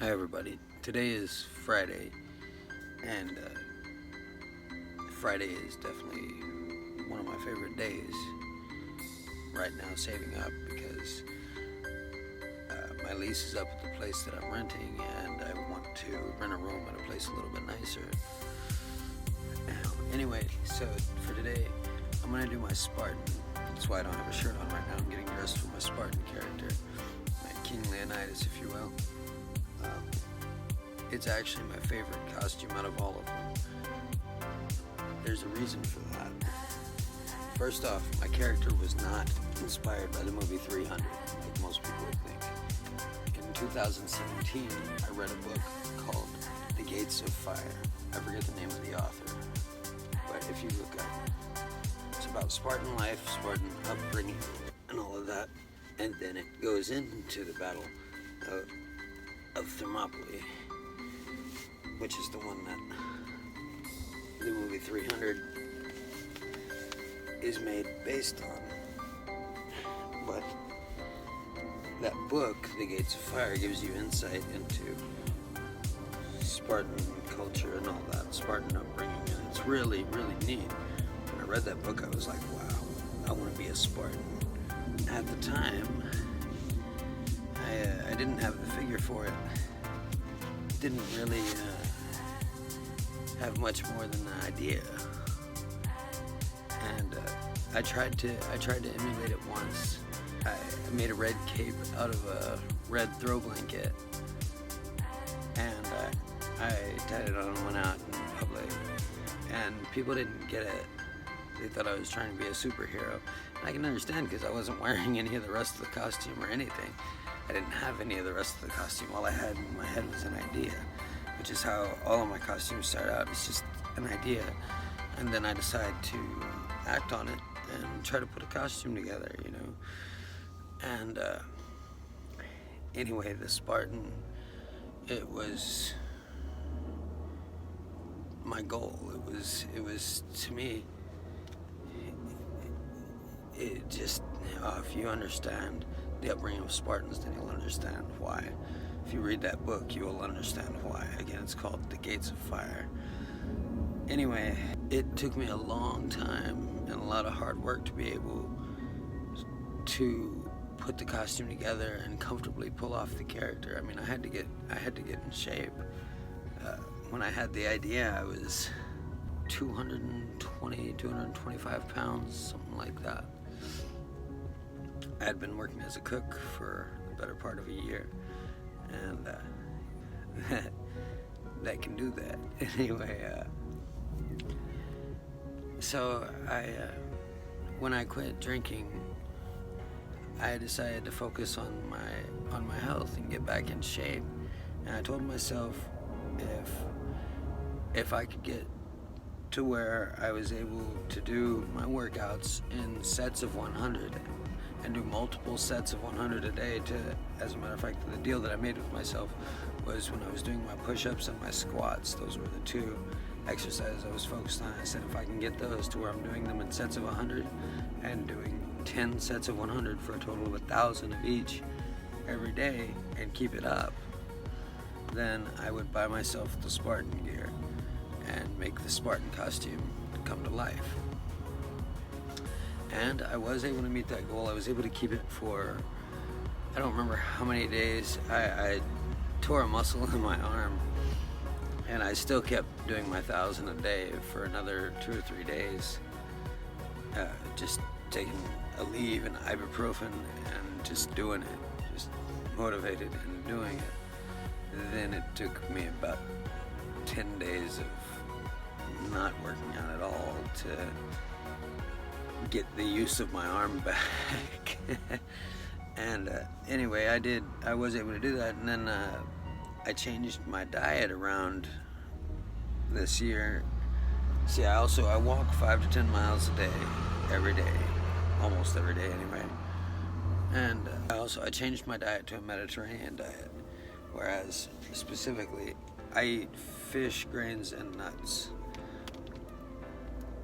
Hi everybody, today is Friday, and Friday is definitely one of my favorite days right now, saving up because my lease is up at the place that I'm renting, and I want to rent a room at a place a little bit nicer. Anyway, so for today, I'm going to do my Spartan. That's why I don't have a shirt on right now. I'm getting dressed for my Spartan character, my King Leonidas, if you will. It's actually my favorite costume out of all of them. There's a reason for that. First off, my character was not inspired by the movie 300, like most people would think. In 2017, I read a book called The Gates of Fire. I forget the name of the author, but if you look up, it's about Spartan life, Spartan upbringing, and all of that. And then it goes into the battle of Thermopylae, which is the one that the movie 300 is made based on. But that book, The Gates of Fire, gives you insight into Spartan culture and all that, Spartan upbringing, and it's really, really neat. When I read that book, I was like, wow, I want to be a Spartan. At the time, I didn't have the figure for it. Didn't really have much more than an idea, and I tried to emulate it once. I made a red cape out of a red throw blanket, and I tied it on and went out in public, and people didn't get it. They thought I was trying to be a superhero, and I can understand because I wasn't wearing any of the rest of the costume or anything. I didn't have any of the rest of the costume. All I had in my head was an idea, which is how all of my costumes start out. It's just an idea, and then I decide to act on it and try to put a costume together, you know. And anyway, the Spartan, it was my goal. It was to me, it just, if you understand the upbringing of Spartans, then you'll understand why. If you read that book, you will understand why. Again, it's called The Gates of Fire. Anyway, it took me a long time and a lot of hard work to be able to put the costume together and comfortably pull off the character. I mean, I had to get in shape. When I had the idea, I was 225 pounds, something like that. I had been working as a cook for the better part of a year, and that can do that. Anyway, so when I quit drinking, I decided to focus on my health and get back in shape. And I told myself, if I could get to where I was able to do my workouts in sets of 100 and do multiple sets of 100 a day, as a matter of fact, the deal that I made with myself was when I was doing my push-ups and my squats, those were the two exercises I was focused on. I said, if I can get those to where I'm doing them in sets of 100 and doing 10 sets of 100 for a total of 1,000 of each every day and keep it up, then I would buy myself the Spartan gear and make the Spartan costume come to life. And I was able to meet that goal. I was able to keep it for, I don't remember how many days. I tore a muscle in my arm, and I still kept doing my 1,000 a day for another 2 or 3 days. Just taking a leave and ibuprofen and just doing it, just motivated and doing it. Then it took me about 10 days of not working out at all to get the use of my arm back. And anyway, I was able to do that, and then I changed my diet around this year. See, I walk 5 to 10 miles a day, every day, almost every day anyway. And I changed my diet to a Mediterranean diet, whereas specifically I eat fish, grains, and nuts.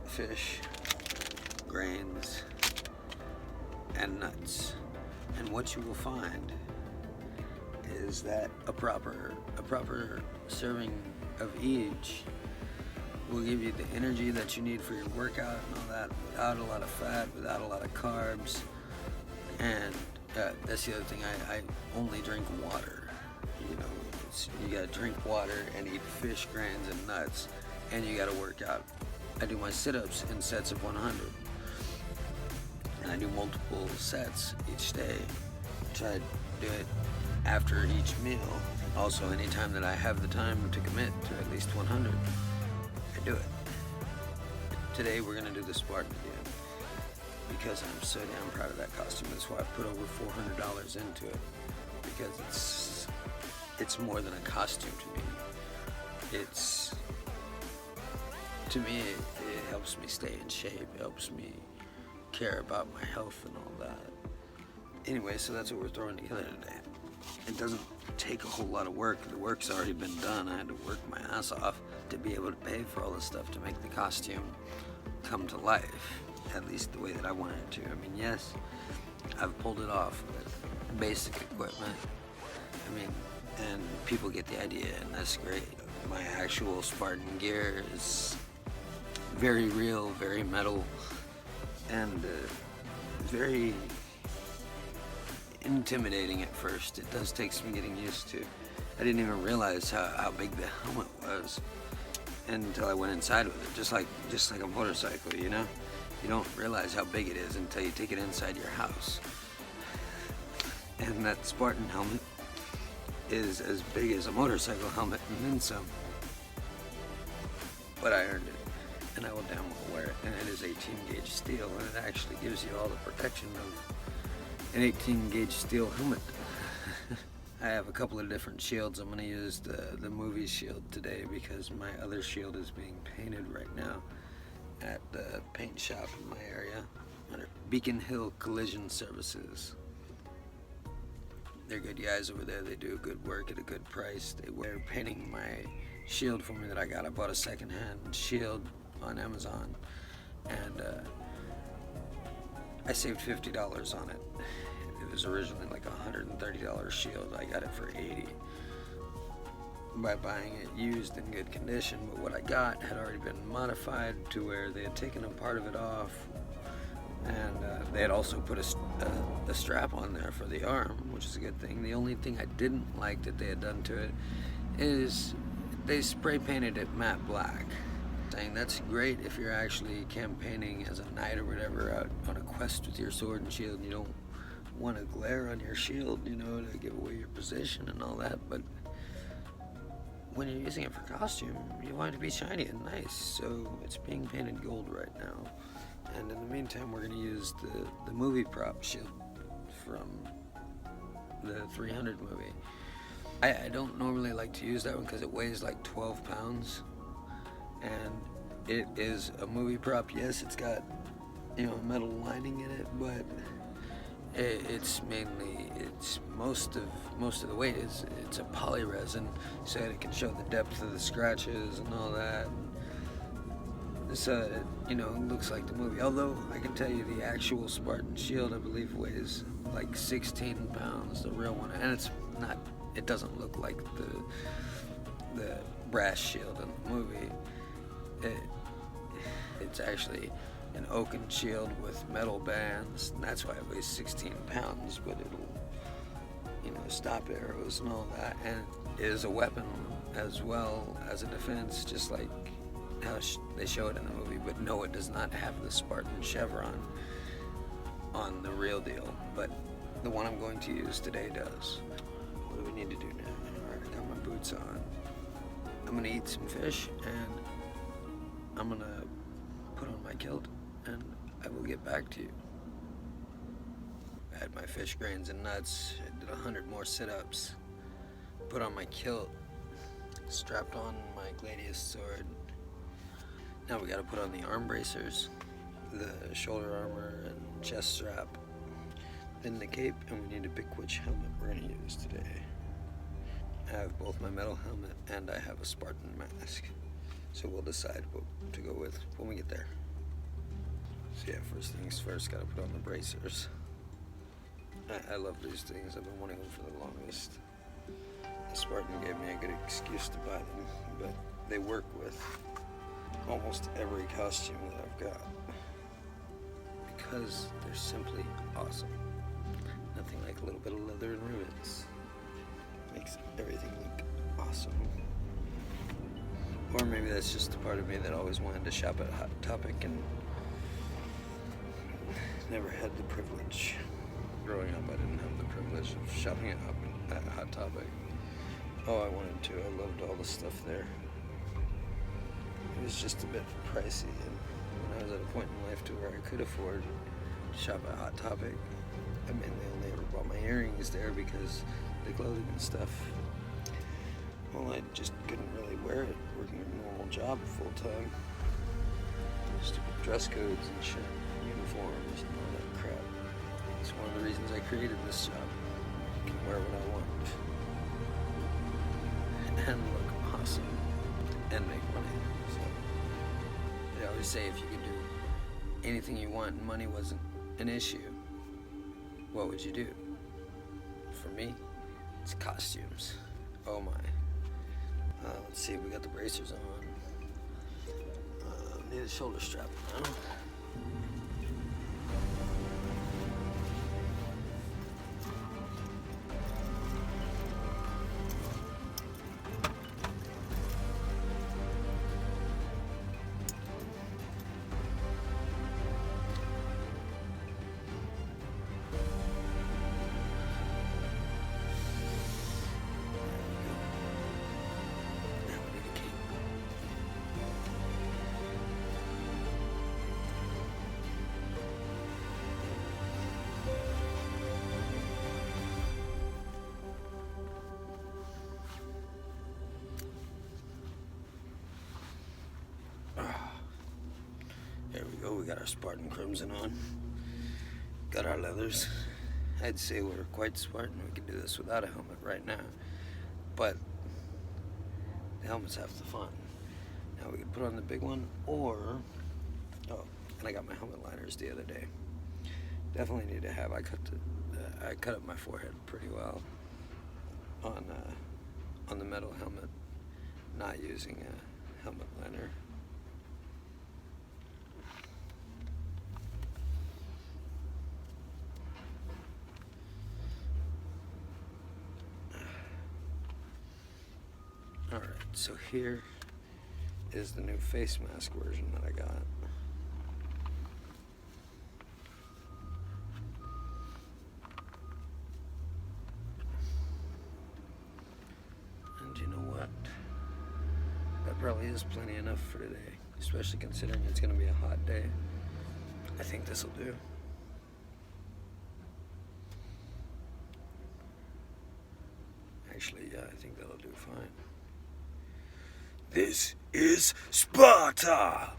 Fish, grains, and nuts. And what you will find is that a proper serving of each will give you the energy that you need for your workout and all that, without a lot of fat, without a lot of carbs. And that's the other thing, I only drink water. You know, you gotta drink water and eat fish, grains, and nuts, and you gotta work out. I do my sit-ups in sets of 100, and I do multiple sets each day. Try to do it after each meal. Also, anytime that I have the time to commit to at least 100, I do it. Today we're gonna do the Spartan again, because I'm so damn proud of that costume. That's why I put over $400 into it, because it's more than a costume to me. To me, it helps me stay in shape. It helps me care about my health and all that. Anyway, so that's what we're throwing together today. It doesn't take a whole lot of work. The work's already been done. I had to work my ass off to be able to pay for all this stuff to make the costume come to life, at least the way that I wanted it to. I mean, yes, I've pulled it off with basic equipment. I mean, and people get the idea, and that's great. My actual Spartan gear is very real, very metal, and very intimidating at first. It does take some getting used to. I didn't even realize how big the helmet was until I went inside with it, just like a motorcycle, you know? You don't realize how big it is until you take it inside your house. And that Spartan helmet is as big as a motorcycle helmet and then some. But I earned it, and I will damn well wear it. And it is 18 gauge steel, and it actually gives you all the protection of an 18 gauge steel helmet. I have a couple of different shields. I'm going to use the movie shield today because my other shield is being painted right now at the paint shop in my area under Beacon Hill Collision Services. They're good guys over there. They do good work at a good price. They're painting my shield for me that I got. I bought a secondhand shield on Amazon, and I saved $50 on it. It was originally like a $130 shield. I got it for $80 by buying it used in good condition, but what I got had already been modified to where they had taken a part of it off, and they had also put a strap on there for the arm, which is a good thing. The only thing I didn't like that they had done to it is they spray painted it matte black. Saying that's great if you're actually campaigning as a knight or whatever out on a quest with your sword and shield, and you don't want to glare on your shield, you know, to give away your position and all that. But when you're using it for costume, you want it to be shiny and nice. So it's being painted gold right now. And in the meantime, we're going to use the movie prop shield from the 300 movie. I don't normally like to use that one because it weighs like 12 pounds. And it is a movie prop. Yes, it's got, you know, metal lining in it, but it's most of the weight is it's a poly resin, so that it can show the depth of the scratches and all that. So it, you know, it looks like the movie. Although I can tell you the actual Spartan shield, I believe, weighs like 16 pounds, the real one, and it's not. It doesn't look like the brass shield in the movie. It's actually an oaken shield with metal bands, and that's why it weighs 16 pounds, but it'll, you know, stop arrows and all that, and it is a weapon as well as a defense, just like how they show it in the movie. But no, it does not have the Spartan chevron on the real deal, but the one I'm going to use today does. What do we need to do now? Alright, I got my boots on. I'm gonna eat some fish, and I'm gonna put on my kilt, and I will get back to you. I had my fish, grains, and nuts. I did 100 more sit-ups. Put on my kilt. Strapped on my gladius sword. Now we gotta put on the arm bracers, the shoulder armor, and chest strap. Then the cape, and we need to pick which helmet we're gonna use today. I have both my metal helmet and I have a Spartan mask. So we'll decide what to go with when we get there. So yeah, first things first, gotta put on the bracers. I love these things. I've been wanting them for the longest. The Spartan gave me a good excuse to buy them, but they work with almost every costume that I've got because they're simply awesome. Nothing like a little bit of leather and rivets. Makes everything look awesome. Or maybe that's just the part of me that always wanted to shop at Hot Topic and never had the privilege. Growing up, I didn't have the privilege of shopping at Hot Topic. Oh, I wanted to. I loved all the stuff there. It was just a bit pricey, and when I was at a point in life to where I could afford to shop at Hot Topic, I mainly only ever bought my earrings there because the clothing and stuff, well, I just couldn't really wear it working a normal job full time. Stupid dress codes and shit, uniforms and all that crap. It's one of the reasons I created this job. I can wear what I want and look awesome and make money. So they always say if you could do anything you want and money wasn't an issue, what would you do? For me, it's costumes. Oh my. Let's see, we got the bracers on. Need a shoulder strap now. There we go, we got our Spartan crimson on. Got our leathers. I'd say we're quite Spartan. We could do this without a helmet right now. But the helmet's half the fun. Now we could put on the big one, or, oh, and I got my helmet liners the other day. Definitely need to have, I cut up my forehead pretty well on the metal helmet, not using a helmet liner. Alright, so here is the new face mask version that I got. And you know what? That probably is plenty enough for today, especially considering it's going to be a hot day. I think this will do. Actually, yeah, I think that'll do fine. This is Sparta!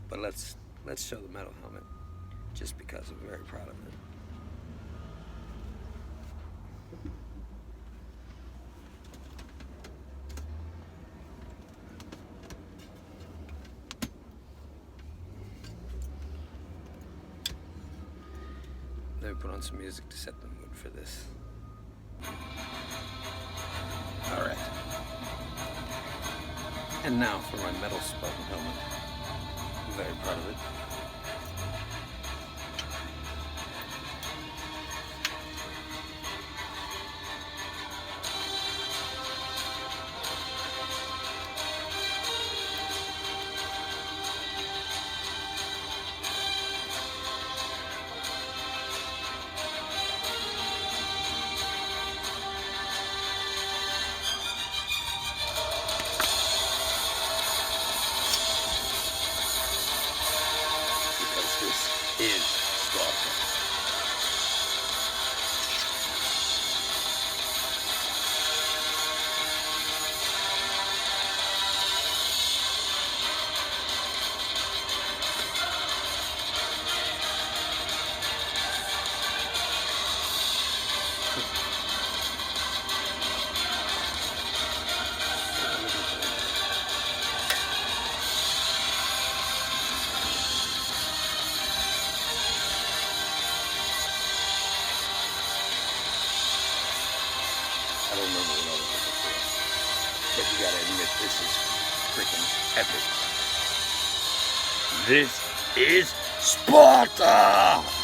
But let's show the metal helmet, just because I'm very proud of it. Let me put on some music to set the mood for this. Alright. And now for my metal Spartan helmet. I'm very proud of it. But you gotta admit, this is freaking epic. This is Sparta!